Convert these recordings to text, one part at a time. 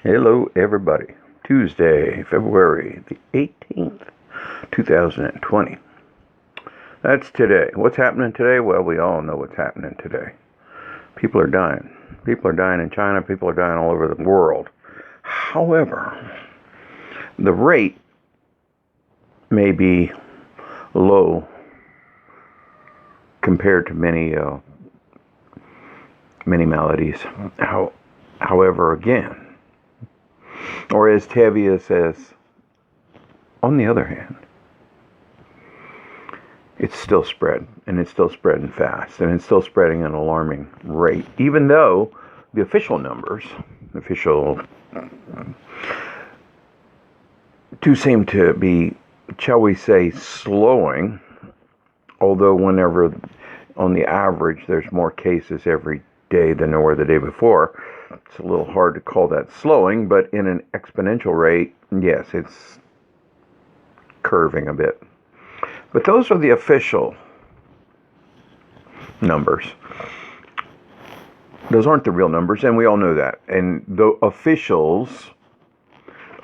Hello, everybody. Tuesday, February the 18th, 2020. That's today. What's happening today? Well, we all know what's happening today. People are dying. People are dying in China. People are dying all over the world. However, the rate may be low compared to many maladies. However, again, or as Tevius says, on the other hand, it's still spread, and it's still spreading fast, and it's still spreading at an alarming rate, even though the official numbers, do seem to be, shall we say, slowing, although whenever, on the average, there's more cases every day than there were the day before. It's a little hard to call that slowing, but in an exponential rate, yes, it's curving a bit. But those are the official numbers. Those aren't the real numbers, and we all know that. And the officials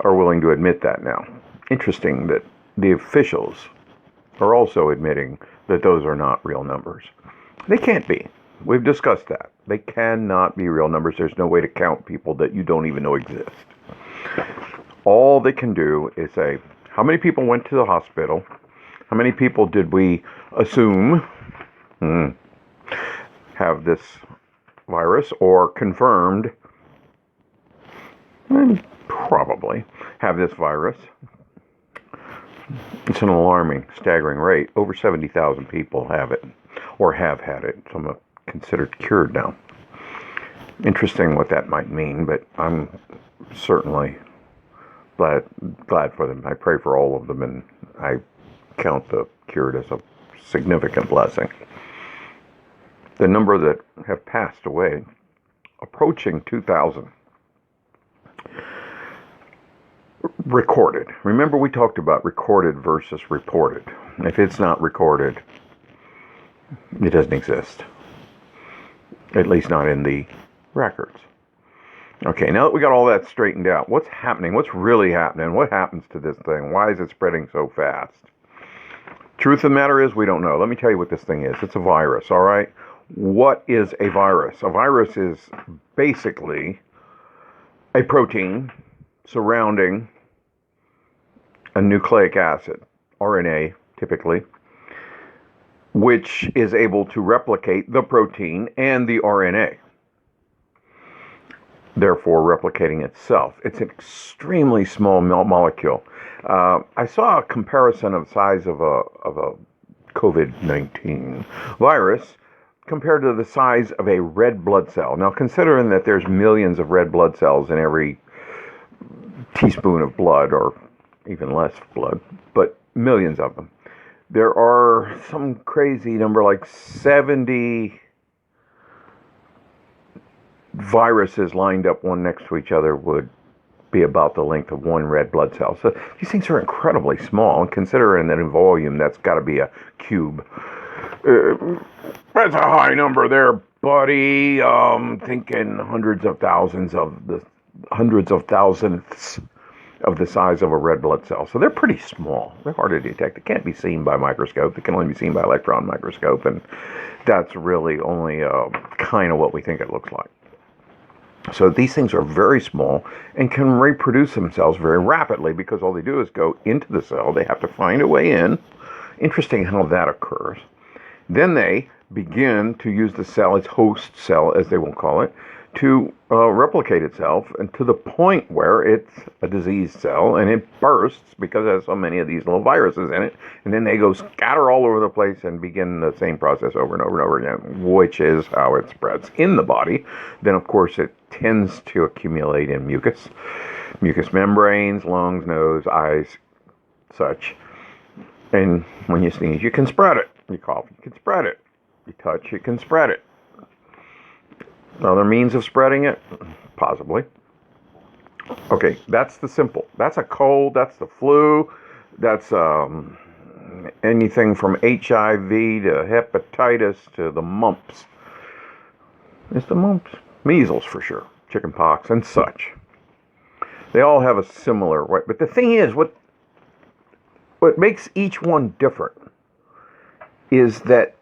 are willing to admit that now. Interesting that the officials are also admitting that those are not real numbers. They can't be. We've discussed that. They cannot be real numbers. There's no way to count people that you don't even know exist. All they can do is say, how many people went to the hospital? How many people did we assume have this virus or confirmed probably have this virus? It's an alarming, staggering rate. Over 70,000 people have it or have had it. Some are considered cured now. Interesting what that might mean, but I'm certainly glad for them. I pray for all of them, and I count the cured as a significant blessing. The number that have passed away, approaching 2,000. Recorded. Remember we talked about recorded versus reported. If it's not recorded, it doesn't exist. At least not in the records. Okay, now that we got all that straightened out, what's happening? What's really happening? What happens to this thing? Why is it spreading so fast? Truth of the matter is, we don't know. Let me tell you what this thing is. It's a virus, all right? What is a virus? A virus is basically a protein surrounding a nucleic acid, RNA typically, which is able to replicate the protein and the RNA, therefore replicating itself. It's an extremely small molecule. I saw a comparison of the size of a COVID-19 virus compared to the size of a red blood cell. Now, considering that there's millions of red blood cells in every teaspoon of blood, or even less blood, but millions of them, there are some crazy number like 70 viruses lined up one next to each other would be about the length of one red blood cell. So these things are incredibly small, and considering that in volume, that's got to be a cube. That's a high number there, buddy. Thinking hundreds of thousandths of the size of a red blood cell. So they're pretty small. They're hard to detect. They can't be seen by microscope. They can only be seen by electron microscope, and that's really only kind of what we think it looks like. So these things are very small and can reproduce themselves very rapidly because all they do is go into the cell. They have to find a way in. Interesting how that occurs. Then they begin to use the cell, its host cell, as they will call it, to replicate itself, and to the point where it's a diseased cell, and it bursts because it has so many of these little viruses in it, and then they go scatter all over the place and begin the same process over and over and over again, which is how it spreads in the body. Then, of course, it tends to accumulate in mucus membranes, lungs, nose, eyes, such. And when you sneeze, you can spread it. You cough, you can spread it. You touch, you can spread it. Other means of spreading it? Possibly. Okay, that's the simple. That's a cold, that's the flu, that's anything from HIV to hepatitis to the mumps. It's the mumps. Measles for sure. Chicken pox and such. They all have a similar way. But the thing is, what makes each one different is that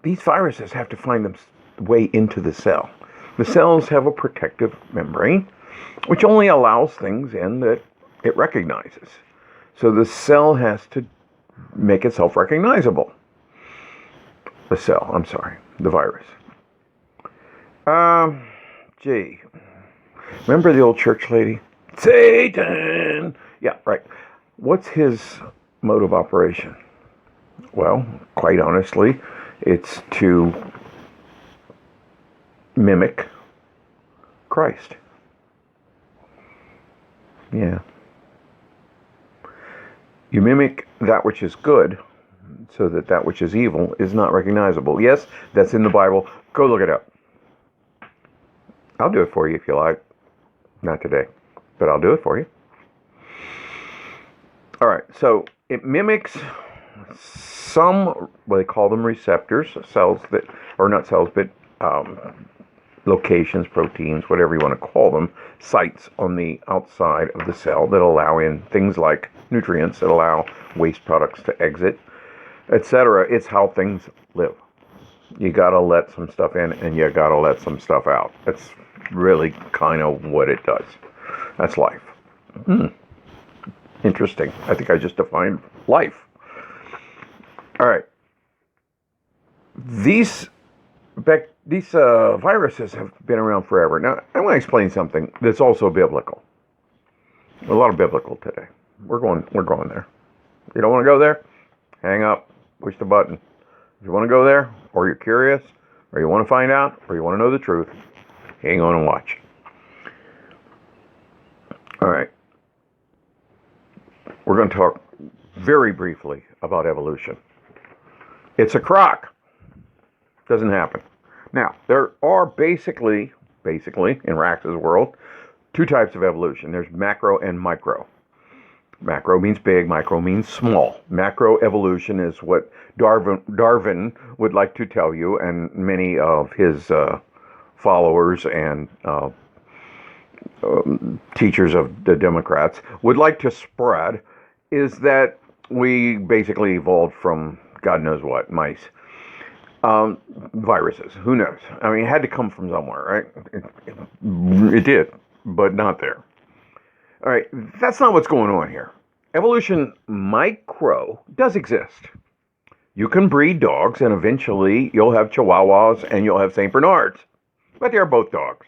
these viruses have to find their way into the cell. The cells have a protective membrane, which only allows things in that it recognizes. So the cell has to make itself recognizable. The virus. Gee. Remember the old church lady? Satan! Yeah, right. What's his mode of operation? Well, quite honestly, it's to mimic Christ. Yeah. You mimic that which is good so that that which is evil is not recognizable. Yes, that's in the Bible. Go look it up. I'll do it for you if you like. Not today, but I'll do it for you. All right, so it mimics some, what they call them receptors, cells that, or not cells, but locations, proteins, whatever you want to call them, sites on the outside of the cell that allow in things like nutrients, that allow waste products to exit, etc. It's how things live. You got to let some stuff in and you got to let some stuff out. That's really kind of what it does. That's life. Interesting. I think I just defined life. All right. These viruses have been around forever. Now, I want to explain something that's also biblical. A lot of biblical today. We're going there. You don't want to go there? Hang up. Push the button. If you want to go there, or you're curious, or you want to find out, or you want to know the truth, hang on and watch. All right. We're going to talk very briefly about evolution. It's a crock. Doesn't happen. Now, there are basically, in Rax's world, two types of evolution. There's macro and micro. Macro means big, micro means small. Macro evolution is what Darwin would like to tell you, and many of his followers and teachers of the Democrats would like to spread, is that we basically evolved from God knows what, mice. Viruses, who knows? I mean, it had to come from somewhere, right? It did, but not there. All right, that's not what's going on here. Evolution micro does exist. You can breed dogs, and eventually you'll have Chihuahuas and you'll have St. Bernards. But they're both dogs.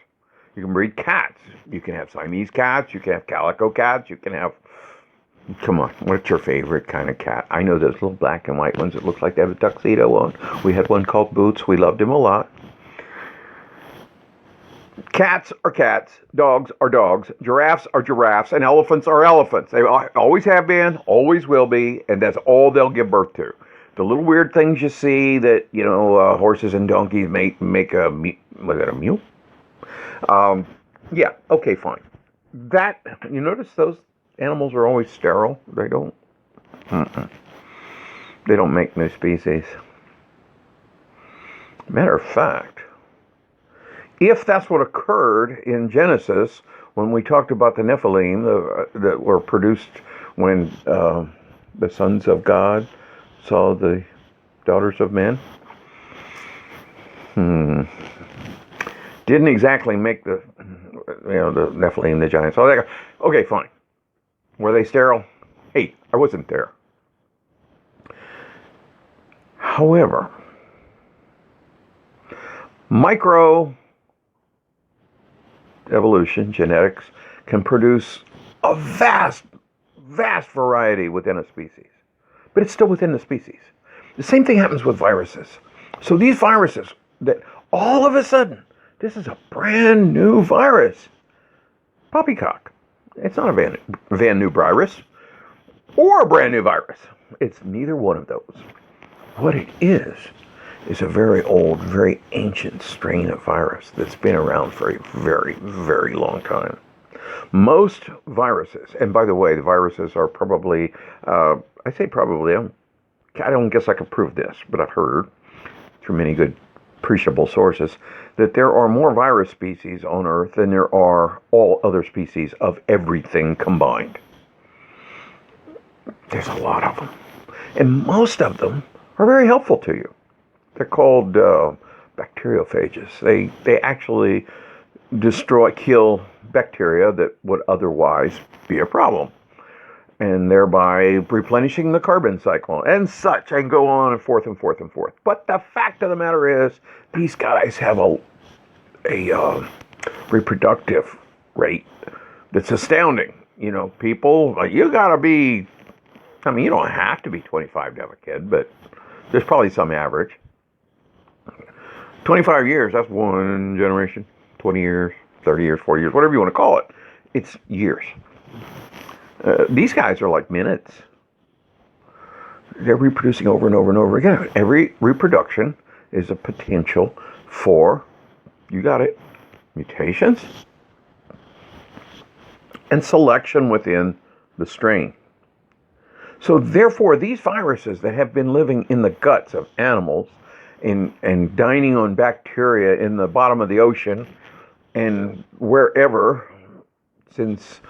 You can breed cats. You can have Siamese cats. You can have calico cats. You can have... Come on, what's your favorite kind of cat? I know those little black and white ones that look like they have a tuxedo on. We had one called Boots. We loved him a lot. Cats are cats. Dogs are dogs. Giraffes are giraffes. And elephants are elephants. They always have been, always will be, and that's all they'll give birth to. The little weird things you see that, horses and donkeys make a... Was that a mule? Yeah, okay, fine. That, you notice those animals are always sterile. They don't make new species. Matter of fact, if that's what occurred in Genesis, when we talked about the Nephilim that were produced when the sons of God saw the daughters of men, didn't exactly make the Nephilim, the giants. So okay, fine. Were they sterile? Hey, I wasn't there. However, micro evolution, genetics, can produce a vast variety within a species. But it's still within the species. The same thing happens with viruses. So these viruses, that all of a sudden, this is a brand new virus. Poppycock. It's not a van new virus or a brand new virus. It's neither one of those. What it is a very old, very ancient strain of virus that's been around for a very, very long time. Most viruses, and by the way, the viruses are probably, I don't guess I can prove this, but I've heard through many good appreciable sources, that there are more virus species on Earth than there are all other species of everything combined. There's a lot of them. And most of them are very helpful to you. They're called bacteriophages. They actually kill bacteria that would otherwise be a problem, and thereby replenishing the carbon cycle and such, and go on and forth and forth and forth. But the fact of the matter is, these guys have a reproductive rate that's astounding. You know, people, you gotta be, I mean, you don't have to be 25 to have a kid, but there's probably some average. 25 years, that's one generation. 20 years, 30 years, 40 years, whatever you want to call it. It's years. These guys are like minutes. They're reproducing over and over and over again. Every reproduction is a potential for, you got it, mutations and selection within the strain. So therefore, these viruses that have been living in the guts of animals and dining on bacteria in the bottom of the ocean and wherever, since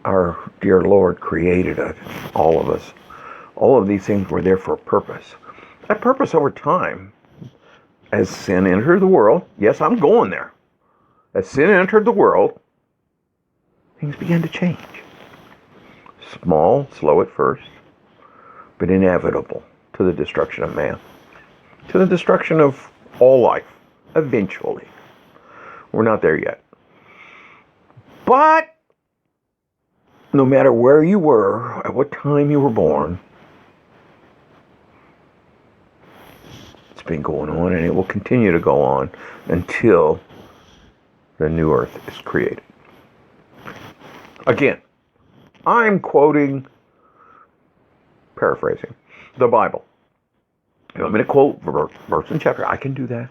our dear Lord created us, all of us, all of these things were there for a purpose. That purpose over time, as sin entered the world, yes, I'm going there. As sin entered the world, things began to change. Small, slow at first, but inevitable to the destruction of man, to the destruction of all life, eventually. We're not there yet. But no matter where you were, at what time you were born, it's been going on, and it will continue to go on until the new earth is created. Again, I'm paraphrasing, the Bible. You want me to quote verse and chapter? I can do that.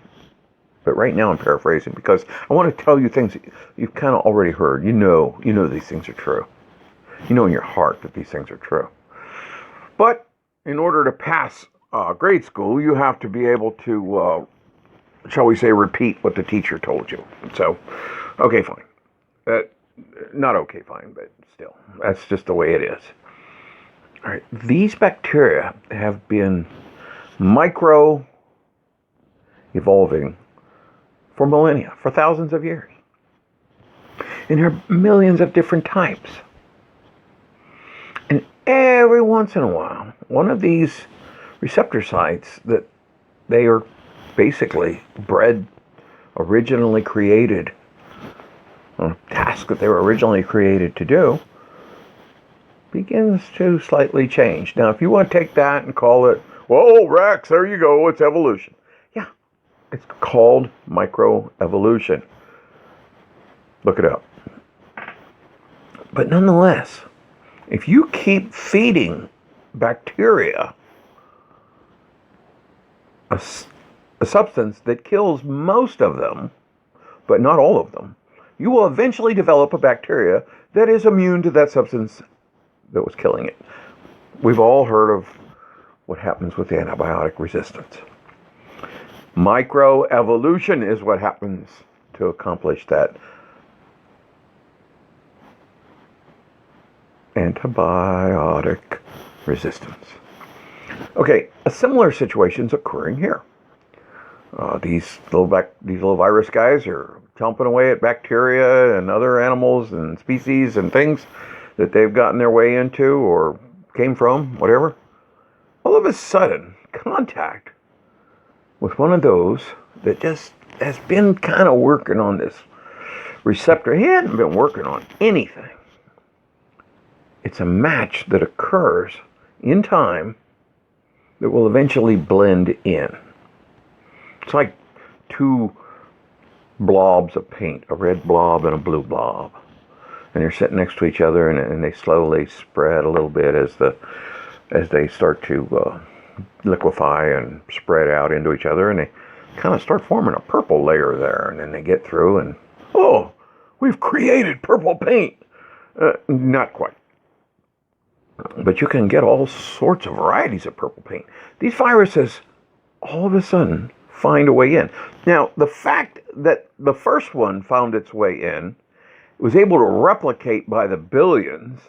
But right now I'm paraphrasing because I want to tell you things that you've kind of already heard. You know these things are true. You know in your heart that these things are true. But in order to pass grade school, you have to be able to, shall we say, repeat what the teacher told you. So, okay, fine. Not okay, fine, but still, that's just the way it is. All right, these bacteria have been micro-evolving for millennia, for thousands of years. And there are millions of different types. And every once in a while, one of these receptor sites that they are basically originally created, a task that they were originally created to do, begins to slightly change. Now, if you want to take that and call it, well, Rax, there you go, it's evolution. Yeah, it's called microevolution. Look it up. But nonetheless, if you keep feeding bacteria a substance that kills most of them, but not all of them, you will eventually develop a bacteria that is immune to that substance that was killing it. We've all heard of what happens with antibiotic resistance. Microevolution is what happens to accomplish that antibiotic resistance. Okay, a similar situation is occurring here. These little virus guys are chomping away at bacteria and other animals and species and things that they've gotten their way into or came from, whatever. All of a sudden, contact with one of those that just has been kind of working on this receptor. He hadn't been working on anything. It's a match that occurs in time that will eventually blend in. It's like two blobs of paint, a red blob and a blue blob. And they're sitting next to each other, and they slowly spread a little bit as they start to liquefy and spread out into each other, and they kind of start forming a purple layer there, and then they get through, and oh, we've created purple paint. Not quite. But you can get all sorts of varieties of purple paint. These viruses all of a sudden find a way in. Now, the fact that the first one found its way in, was able to replicate by the billions,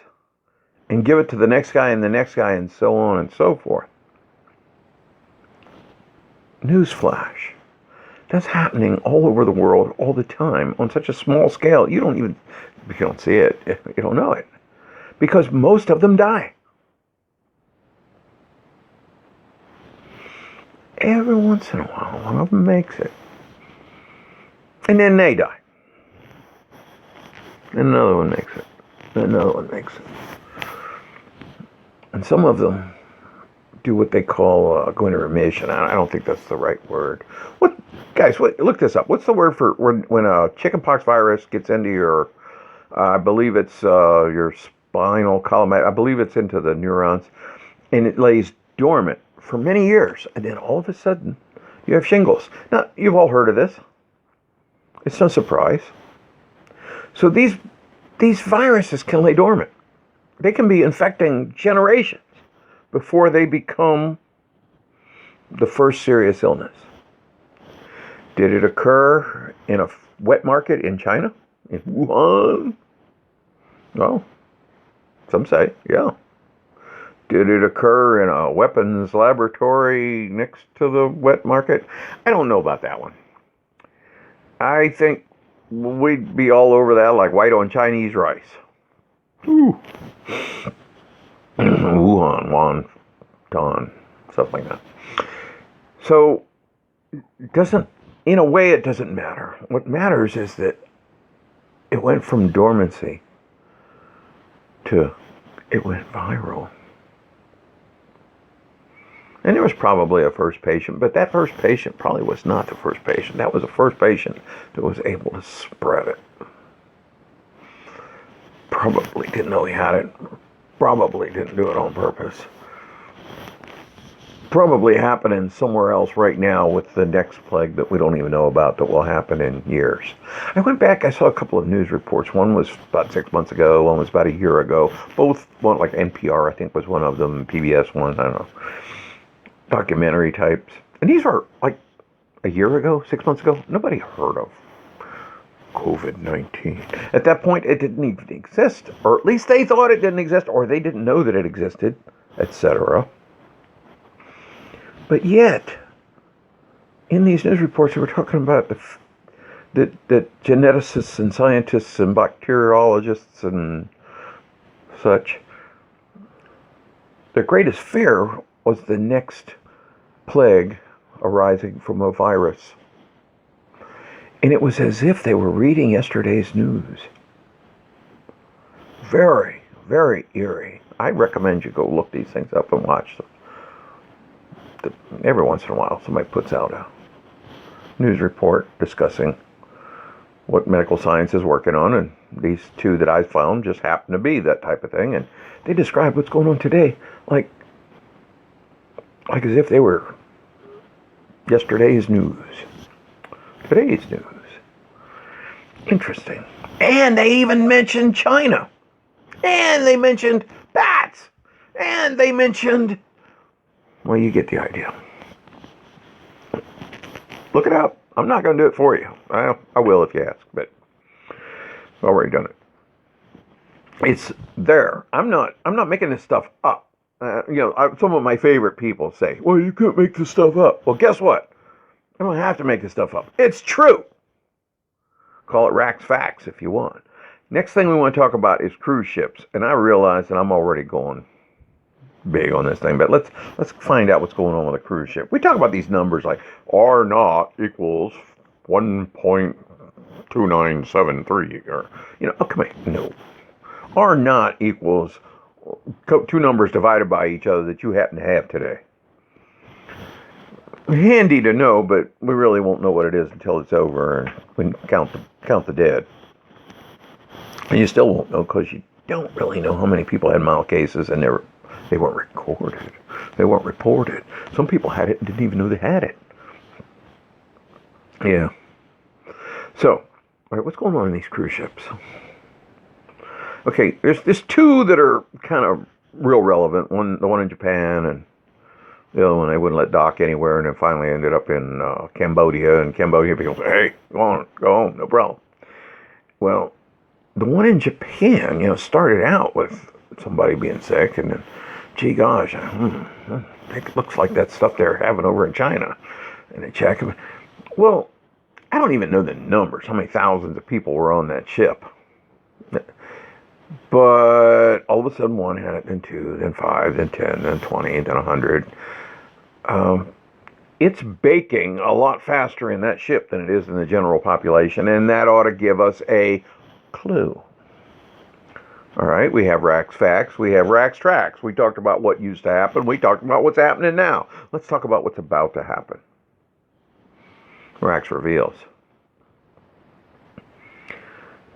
and give it to the next guy and the next guy and so on and so forth. Newsflash. That's happening all over the world all the time on such a small scale. You don't see it, you don't know it. Because most of them die. Every once in a while, one of them makes it. And then they die. And another one makes it. And another one makes it. And some of them do what they call go into remission. I don't think that's the right word. Guys, look this up. What's the word for when a chickenpox virus gets into your, I believe it's your spinal column. I believe it's into the neurons, and it lays dormant for many years, and then all of a sudden, you have shingles. Now, you've all heard of this. It's no surprise. So these viruses can lay dormant. They can be infecting generations before they become the first serious illness. Did it occur in a wet market in China? In Wuhan? Well, some say, yeah. Did it occur in a weapons laboratory next to the wet market? I don't know about that one. I think we'd be all over that like white on Chinese rice. Ooh. Wuhan, Wonton, something like that. So, in a way, it doesn't matter. What matters is that it went from dormancy to it went viral. And there was probably a first patient, but that first patient probably was not the first patient. That was the first patient that was able to spread it. Probably didn't know he had it. Probably didn't do it on purpose. Probably happening somewhere else right now with the next plague that we don't even know about that will happen in years. I went back, I saw a couple of news reports. One was about 6 months ago, one was about a year ago. Both, one like NPR, I think was one of them, PBS one, I don't know. Documentary types. And these are like a year ago, 6 months ago. Nobody heard of COVID-19. At that point, it didn't even exist. Or at least they thought it didn't exist, or they didn't know that it existed, etc. But yet, in these news reports, they were talking about that geneticists and scientists and bacteriologists and such, their greatest fear was the next plague arising from a virus. And it was as if they were reading yesterday's news. Very, very eerie. I recommend you go look these things up and watch them. Every once in a while, somebody puts out a news report discussing what medical science is working on, and these two that I found just happen to be that type of thing, and they describe what's going on today like as if they were yesterday's news. Today's news. Interesting. And they even mentioned China. And they mentioned bats. And they mentioned... Well, you get the idea. Look it up. I'm not going to do it for you. I will if you ask, but I've already done it. It's there. I'm not making this stuff up. Some of my favorite people say, well, you can't make this stuff up. Well, guess what? I don't have to make this stuff up. It's true. Call it Rax Facts if you want. Next thing we want to talk about is cruise ships. And I realize that I'm already going big on this thing, but let's find out what's going on with a cruise ship. We talk about these numbers like R naught equals 1.2973 or, come on, no. R naught equals two numbers divided by each other that you happen to have today. Handy to know, but we really won't know what it is until it's over and we count the dead. And you still won't know because you don't really know how many people had mild cases and they weren't recorded. They weren't reported. Some people had it and didn't even know they had it. Yeah. So, all right, what's going on in these cruise ships? Okay, there's two that are kind of real relevant. The one in Japan and The other one, they wouldn't let dock anywhere, and then finally ended up in Cambodia. And Cambodia people say, hey, go on, go home, no problem. Well, the one in Japan, started out with somebody being sick, and then, gee gosh, it looks like that stuff they're having over in China. And they check them. Well, I don't even know the numbers, how many thousands of people were on that ship. But all of a sudden, one had it, then two, then 5, then 10, then 20, then 100. It's baking a lot faster in that ship than it is in the general population, and that ought to give us a clue. All right, we have Rax Facts, we have Rax Tracks. We talked about what used to happen, we talked about what's happening now. Let's talk about what's about to happen. Rax reveals.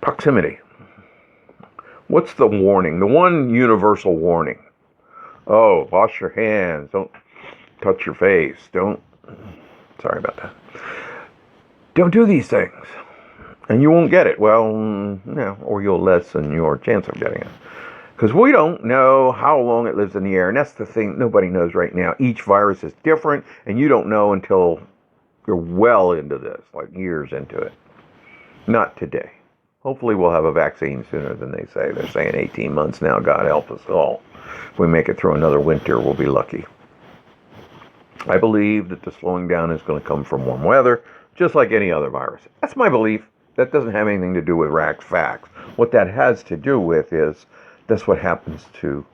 Proximity. What's the warning? The one universal warning. Oh, wash your hands. Don't touch your face. Sorry about that. Don't do these things. And you won't get it. Well, or you'll lessen your chance of getting it. Because we don't know how long it lives in the air. And that's the thing nobody knows right now. Each virus is different, and you don't know until you're well into this, like years into it. Not today. Hopefully we'll have a vaccine sooner than they say. They're saying 18 months now. God help us all. If we make it through another winter, we'll be lucky. I believe that the slowing down is going to come from warm weather, just like any other virus. That's my belief. That doesn't have anything to do with Rax Facts. What that has to do with is that's what happens to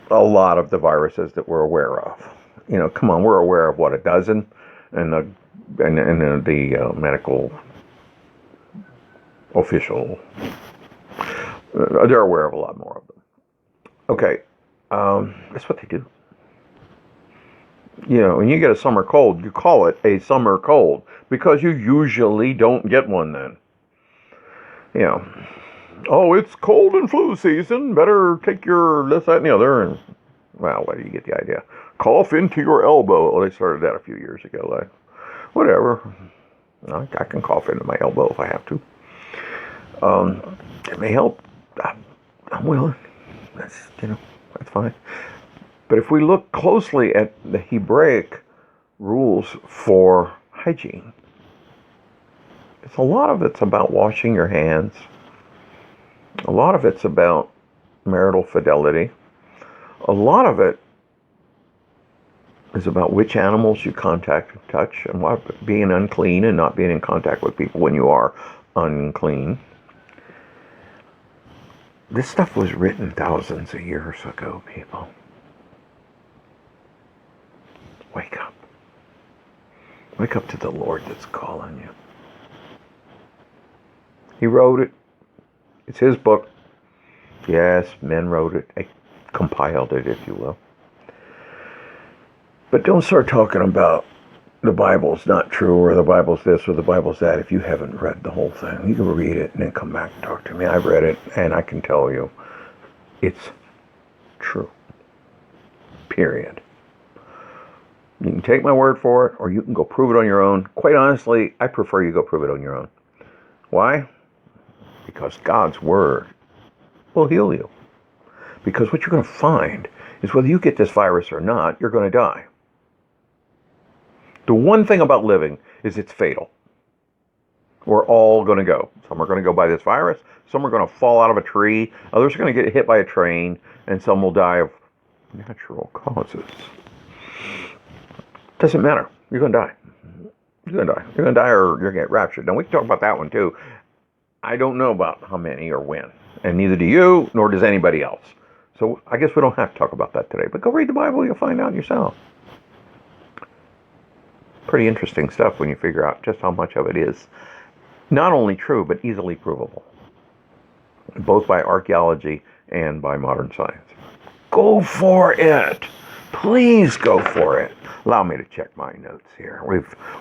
a lot of the viruses that we're aware of. Come on, we're aware of what, a dozen? And the medical official, they're aware of a lot more of them. Okay, that's what they do. When you get a summer cold, you call it a summer cold because you usually don't get one then. Oh, it's cold and flu season. Better take your this, that, and the other. And, well, what do you get the idea? Cough into your elbow. Well, they started that a few years ago. Whatever. I can cough into my elbow if I have to. It may help. I'm willing. That's fine. But if we look closely at the Hebraic rules for hygiene, a lot of it's about washing your hands. A lot of it's about marital fidelity. A lot of it is about which animals you contact and touch, and what being unclean and not being in contact with people when you are unclean. This stuff was written thousands of years ago, people. Wake up. Wake up to the Lord that's calling you. He wrote it. It's his book. Yes, men wrote it. They compiled it, if you will. But don't start talking about the Bible's not true, or the Bible's this, or the Bible's that, if you haven't read the whole thing. You can read it and then come back and talk to me. I've read it, and I can tell you it's true. Period. You can take my word for it, or you can go prove it on your own. Quite honestly, I prefer you go prove it on your own. Why? Because God's word will heal you. Because what you're going to find is whether you get this virus or not, you're going to die. The one thing about living is it's fatal. We're all going to go. Some are going to go by this virus. Some are going to fall out of a tree. Others are going to get hit by a train. And some will die of natural causes. Doesn't matter. You're going to die. You're going to die. You're going to die or you're going to get raptured. Now, we can talk about that one, too. I don't know about how many or when. And neither do you, nor does anybody else. So I guess we don't have to talk about that today. But go read the Bible. You'll find out yourself. Pretty interesting stuff when you figure out just how much of it is not only true, but easily provable. Both by archaeology and by modern science. Go for it. Please go for it. Allow me to check my notes here.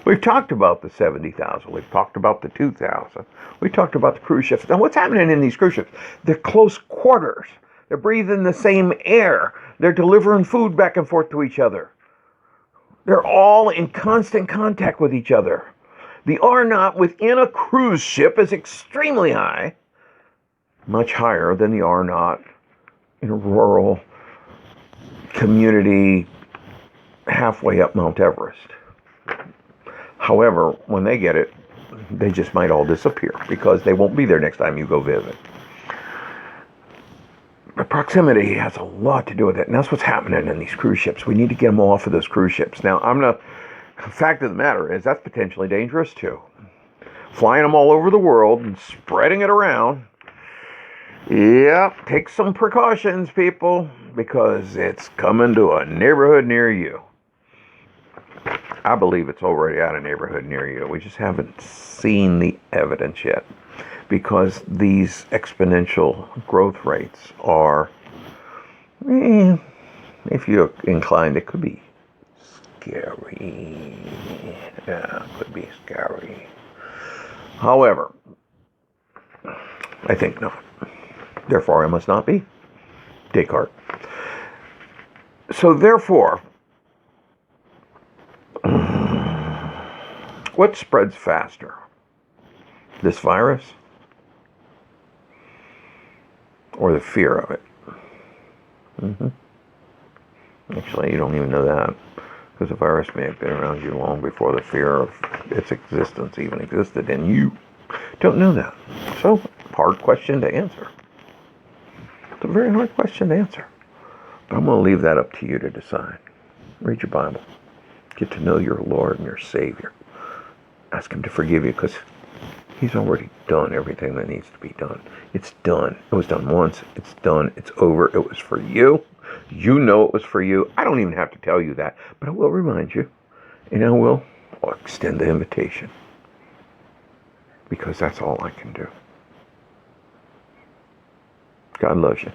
We've talked about the 70,000. We've talked about the 2,000. We talked about the cruise ships. Now, what's happening in these cruise ships? They're close quarters. They're breathing the same air. They're delivering food back and forth to each other. They're all in constant contact with each other. The R0 within a cruise ship is extremely high, much higher than the R0 in a rural community halfway up Mount Everest. However, when they get it, they just might all disappear because they won't be there next time you go visit. But proximity has a lot to do with it, and that's what's happening in these cruise ships. We need to get them off of those cruise ships. Now, the fact of the matter is that's potentially dangerous too. Flying them all over the world and spreading it around. Yep, take some precautions, people, because it's coming to a neighborhood near you. I believe it's already at a neighborhood near you. We just haven't seen the evidence yet, because these exponential growth rates are, if you're inclined, it could be scary. Yeah, it could be scary. However, I think not. Therefore, I must not be. Descartes. So therefore, what spreads faster? This virus? Or the fear of it? Actually, you don't even know that, because the virus may have been around you long before the fear of its existence even existed, and you don't know that. So, hard question to answer. It's a very hard question to answer. But I'm going to leave that up to you to decide. Read your Bible. Get to know your Lord and your Savior. Ask Him to forgive you, because He's already done everything that needs to be done. It's done. It was done once. It's done. It's over. It was for you. You know it was for you. I don't even have to tell you that, but I will remind you, and I will extend the invitation, because that's all I can do. God loves you.